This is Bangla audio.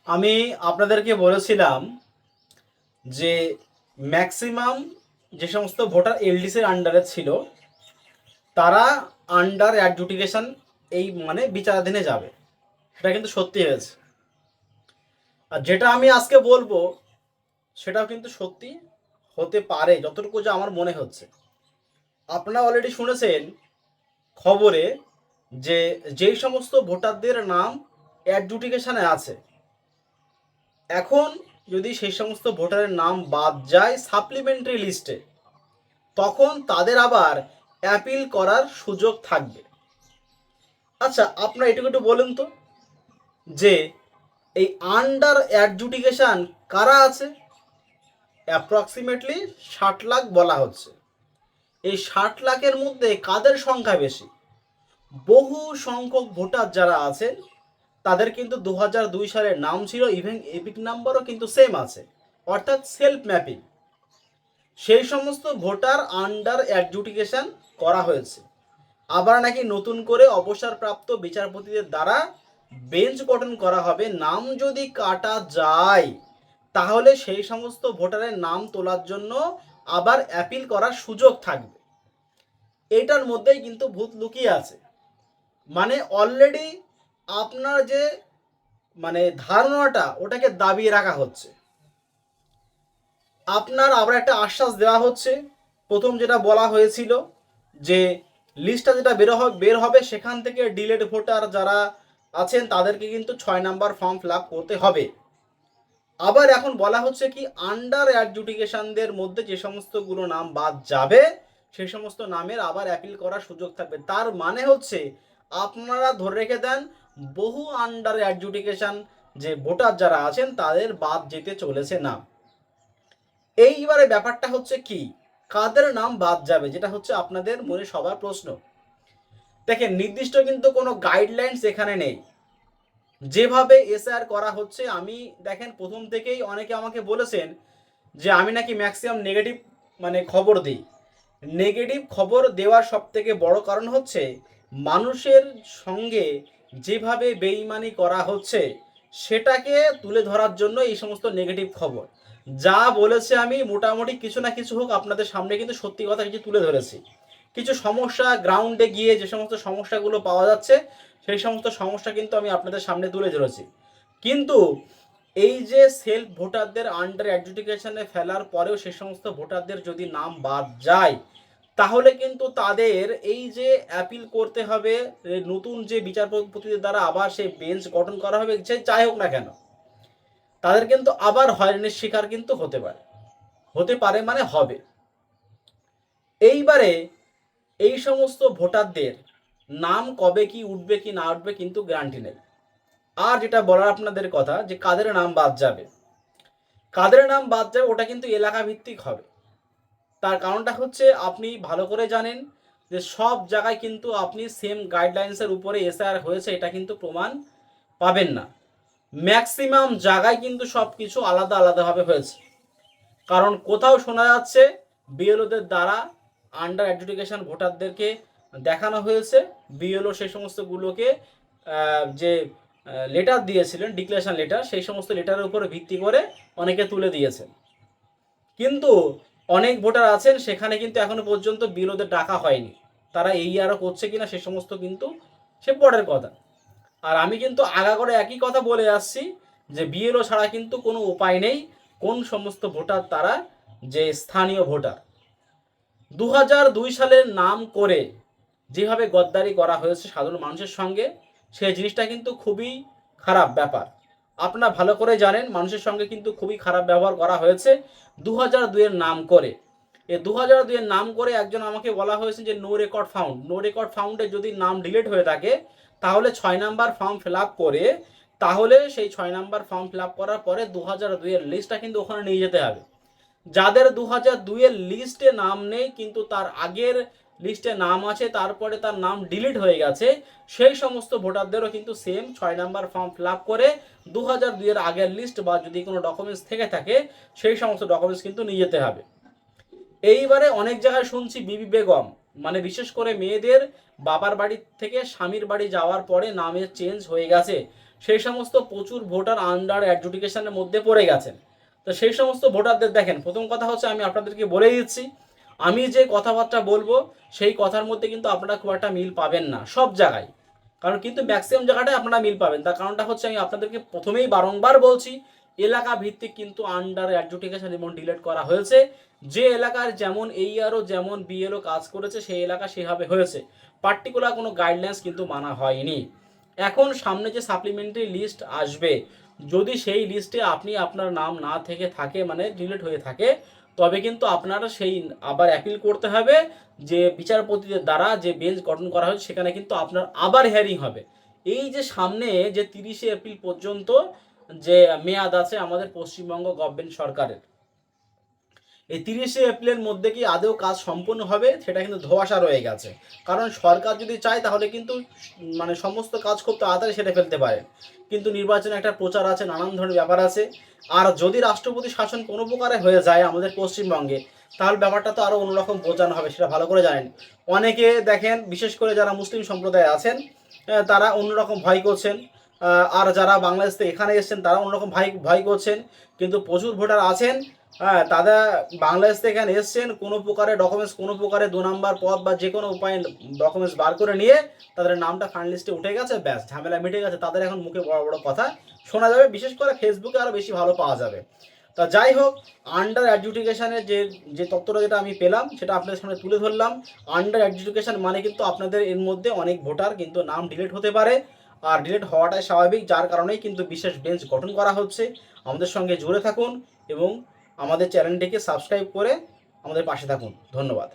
আমি আপনাদেরকে বলেছিলাম যে ম্যাক্সিমাম যে সমস্ত ভোটার এলডিসির আন্ডারে ছিল তারা আন্ডার অ্যাডজুডিকেশন এই মানে বিচারাধীনে যাবে। সেটা কিন্তু সত্যি হয়েছে। আর যেটা আমি আজকে বলবো সেটাও কিন্তু সত্যি হতে পারে, যতটুকু যা আমার মনে হচ্ছে। আপনারা অলরেডি শুনেছেন খবরে যে যেই সমস্ত ভোটারদের নাম অ্যাডজুডিকেশনে আছে, এখন যদি সেই সমস্ত ভোটারের নাম বাদ যায় সাপ্লিমেন্টারি লিস্টে, তখন তাদের আবার অ্যাপিল করার সুযোগ থাকবে। আচ্ছা, আপনারা এটুকু একটু বলেন তো যে এই আন্ডার অ্যাডজুডিকেশন কারা আছে? অ্যাপ্রক্সিমেটলি 60 লাখ বলা হচ্ছে। এই 60 লাখের মধ্যে কাদের সংখ্যা বেশি? বহু সংখ্যক ভোটার যারা আছেন তাদের কিন্তু 2002 সালের নাম ছিল, ইভেন এপিক নাম্বারও কিন্তু সেম আছে, অর্থাৎ সেলফ ম্যাপিং। সেই সমস্ত ভোটার আন্ডার অ্যাডজুডিকেশন করা হয়েছে। আবার নাকি নতুন করে অবসরপ্রাপ্ত বিচারপতিদের দ্বারা বেঞ্চ গঠন করা হবে। নাম যদি কাটা যায় তাহলে সেই সমস্ত ভোটারের নাম তোলার জন্য আবার অ্যাপিল করার সুযোগ থাকবে। এটার মধ্যেই কিন্তু ভূত লুকিয়ে আছে। মানে অলরেডি আপনার যে মানে ধারণাটা ওটাকে দাবিয়ে রাখা হচ্ছে। আপনার আবার একটা আশ্বাস দেওয়া হচ্ছে। প্রথম যেটা বলা হয়েছিল যে লিস্টটা যেটা বের হবে সেখান থেকে ডিলেট ভোটার যারা আছেন তাদেরকে কিন্তু 6 নাম্বার ফর্ম ফিল আপ করতে হবে। আবার এখন বলা হচ্ছে কি আন্ডার অ্যাডজুডিকেশনদের মধ্যে যে সমস্তগুলো নাম বাদ যাবে সেই সমস্ত নামের আবার অ্যাপিল করার সুযোগ থাকবে। তার মানে হচ্ছে আপনারা ধরে রেখে দেন বহু আন্ডার অ্যাডজুডিকেশন যে ভোটার যারা আছেন তাদের বাদ যেতে চলেছে না। এইবারে ব্যাপারটা হচ্ছে কি, কাদের নাম বাদ যাবে, যেটা হচ্ছে আপনাদের মনে সবার প্রশ্ন। দেখেন, নির্দিষ্ট কিন্তু কোনো গাইডলাইন্স এখানে নেই। যেভাবে এসআর করা হচ্ছে, আমি দেখেন প্রথম থেকেই অনেকে আমাকে বলেছেন যে আমি নাকি ম্যাক্সিমাম নেগেটিভ মানে খবর দিই। নেগেটিভ খবর দেওয়ার সব থেকে বড় কারণ হচ্ছে মানুষের সঙ্গে যেভাবে বেইমানি করা হচ্ছে সেটাকে তুলে ধরার জন্য এই সমস্ত নেগেটিভ খবর। যা বলেছে আমি মোটামুটি কিছু না কিছু হোক আপনাদের সামনে কিন্তু সত্যি কথা কিছু তুলে ধরেছি। কিছু সমস্যা গ্রাউন্ডে গিয়ে যে সমস্ত সমস্যাগুলো পাওয়া যাচ্ছে সেই সমস্ত সমস্যা কিন্তু আমি আপনাদের সামনে তুলে ধরেছি। কিন্তু এই যে সেলফ ভোটারদের আন্ডার অ্যাডজুডিকেশনে ফেলার পরেও সে সমস্ত ভোটারদের যদি নাম বাদ যায় তাহলে কিন্তু তাদের এই যে অ্যাপিল করতে হবে, নতুন যে বিচারপতিদের দ্বারা আবার সেই বেঞ্চ গঠন করা হবে, যে যাই হোক না কেন তাদের কিন্তু আবার হয়রানির শিকার কিন্তু হতে পারে মানে হবে। এইবারে এই সমস্ত ভোটারদের নাম কবে কি উঠবে কি না উঠবে কিন্তু গ্যারান্টি নেই। আর যেটা বলার আপনাদের কথা যে কাদের নাম বাদ যাবে, ওটা কিন্তু এলাকা ভিত্তিক হবে। তার কারণটা হচ্ছে আপনি ভালো করে জানেন যে সব জায়গায় কিন্তু আপনি সেম গাইডলাইন্সের উপরে এসআর হয়েছে এটা কিন্তু প্রমাণ পাবেন না। ম্যাক্সিমাম জায়গায় কিন্তু সব কিছু আলাদা আলাদাভাবে হয়েছে। কারণ কোথাও শোনা যাচ্ছে বিএলওদের দ্বারা আন্ডার অ্যাডজুডিকেশন ভোটারদেরকে দেখানো হয়েছে, বিএলও সেই সমস্তগুলোকে যে লেটার দিয়েছিলেন ডিক্লারেশন লেটার, সেই সমস্ত লেটারের উপরে ভিত্তি করে অনেকে তুলে দিয়েছেন। কিন্তু অনেক ভোটার আছেন সেখানে কিন্তু এখনো পর্যন্ত বিএলওদের ডাকা হয়নি। তারা এই আরও করছে কিনা সে সমস্ত কিন্তু সে পরের কথা। আর আমি কিন্তু আগাগোড়া একই কথা বলে আসছি যে বিএলও ছাড়া কিন্তু কোনো উপায় নেই কোন সমস্ত ভোটার তারা যে স্থানীয় ভোটার। 2002 সালের নাম করে যেভাবে গদ্দারি করা হয়েছে সাধারণ মানুষের সঙ্গে, সেই জিনিসটা কিন্তু খুবই খারাপ ব্যাপার। আপনারা ভালো করে জানেন মানুষের সঙ্গে কিন্তু খুবই খারাপ ব্যবহার করা হয়েছে 2002 নাম করে। এই 2002 নাম করে একজন আমাকে বলা হয়েছে যে no record found. No record ফাউন্ডে যদি নাম ডিলিট হয়ে থাকে তাহলে 6 নাম্বার ফর্ম ফিল আপ করে, তাহলে সেই 6 নাম্বার ফর্ম ফিল আপ করার পরে 2002 লিস্টটা কিন্তু ওখানে নিয়ে যেতে হবে। যাদের 2002 লিস্টে নাম নেই কিন্তু তার আগের লিস্টে নাম আছে, তারপরে তার নাম ডিলিট হয়ে গেছে, সেই সমস্ত ভোটারদেরও কিন্তু same 6 number form fill up করে 2002 আগের লিস্ট বা যদি কোনো ডকুমেন্টস থেকে থাকে সেই সমস্ত ডকুমেন্টস কিন্তু নিয়ে যেতে হবে। এইবারে অনেক জায়গায় শুনছি বিবি বেগম মানে বিশেষ করে মেয়েদের বাবার বাড়ি থেকে স্বামীর বাড়ি যাওয়ার পরে নামের চেঞ্জ হয়ে গেছে, সেই সমস্ত প্রচুর ভোটার আন্ডার অ্যাডজুডিকেশনের মধ্যে পড়ে গেছেন। তো সেই সমস্ত ভোটারদের দেখেন, প্রথম কথা হচ্ছে আমি আপনাদেরকে বলে দিচ্ছি, আমি যে কথাবার্তা বলবো সেই কথার মধ্যে কিন্তু আপনারা খুব একটা মিল পাবেন না সব জায়গায়, কারণ কিন্তু ম্যাক্সিমাম জায়গাটায় আপনারা মিল পাবেন। তার কারণটা হচ্ছে আমি আপনাদেরকে প্রথমেই বারংবার বলছি, এলাকা ভিত্তিক কিন্তু আন্ডার অ্যাডজুডিকেশন এবং ডিলেট করা হয়েছে। যে এলাকার যেমন এইআরও যেমন বিএলও কাজ করেছে সেই এলাকা সেভাবে হয়েছে, পার্টিকুলার কোনো গাইডলাইন্স কিন্তু মানা হয়নি। এখন সামনে যে সাপ্লিমেন্টারি লিস্ট আসবে, যদি সেই লিস্টে আপনি আপনার নাম না থেকে থাকে মানে ডিলিট হয়ে থাকে, তবে কিন্তু আপনারা সেই আবার অ্যাপিল করতে হবে, যে বিচারপতিদের দ্বারা যে বেঞ্চ গঠন করা হয়েছে সেখানে কিন্তু আপনার আবার হিয়ারিং হবে। এই যে সামনে যে 30শে এপ্রিল পর্যন্ত যে মেয়াদ আছে আমাদের পশ্চিমবঙ্গ গভর্নমেন্ট সরকারের, এই 30শে এপ্রিলের মধ্যে কি আদৌ কাজ সম্পূর্ণ হবে সেটা কিন্তু ধোঁয়াশা রয়ে গেছে। কারণ সরকার যদি চায় তাহলে কিন্তু মানে সমস্ত কাজ খুব তাড়াতাড়ি সেরে ফেলতে পারে, কিন্তু নির্বাচনে একটা প্রচার আছে, নানান ধরনের ব্যাপার আছে। আর যদি রাষ্ট্রপতি শাসন কোনো প্রকারে হয়ে যায় আমাদের পশ্চিমবঙ্গে, তাহলে ব্যাপারটা তো আরও অন্যরকম বোঝানো হবে, সেটা ভালো করে জানেন। অনেকে দেখেন, বিশেষ করে যারা মুসলিম সম্প্রদায় আছেন তারা অন্যরকম ভয় করছেন, আর যারা বাংলাদেশ থেকে এখানে এসেছেন তারা অন্যরকম ভয় করছেন। কিন্তু প্রচুর ভোটার আছেন, হ্যাঁ, তারা বাংলাদেশ থেকে এখানে এসছেন, কোনো প্রকারে ডকুমেন্টস, কোনো প্রকারে 2 নম্বর পদ বা যে কোনো উপায়ে ডকুমেন্টস বার করে নিয়ে তাদের নামটা ফাইনাল লিস্টে উঠে গেছে, ব্যাস ঝামেলা মিটে গেছে। তাদের এখন মুখে বড় বড় কথা শোনা যাবে, বিশেষ করে ফেসবুকে আরও বেশি ভালো পাওয়া যাবে। তা যাই হোক, আন্ডার অ্যাডজুডিকেশনের যে যে তথ্যটা যেটা আমি পেলাম সেটা আপনাদের সামনে তুলে ধরলাম। আন্ডার অ্যাডজুডিকেশন মানে কিন্তু আপনাদের এর মধ্যে অনেক ভোটার কিন্তু নাম ডিলিট হতে পারে, আর ডিলিট হওয়াটাই স্বাভাবিক, যার কারণেই কিন্তু বিশেষ বেঞ্চ গঠন করা হচ্ছে। আমাদের সঙ্গে জুড়ে থাকুন এবং আমাদের চ্যানেলটিকে সাবস্ক্রাইব করে আমাদের পাশে থাকুন। ধন্যবাদ।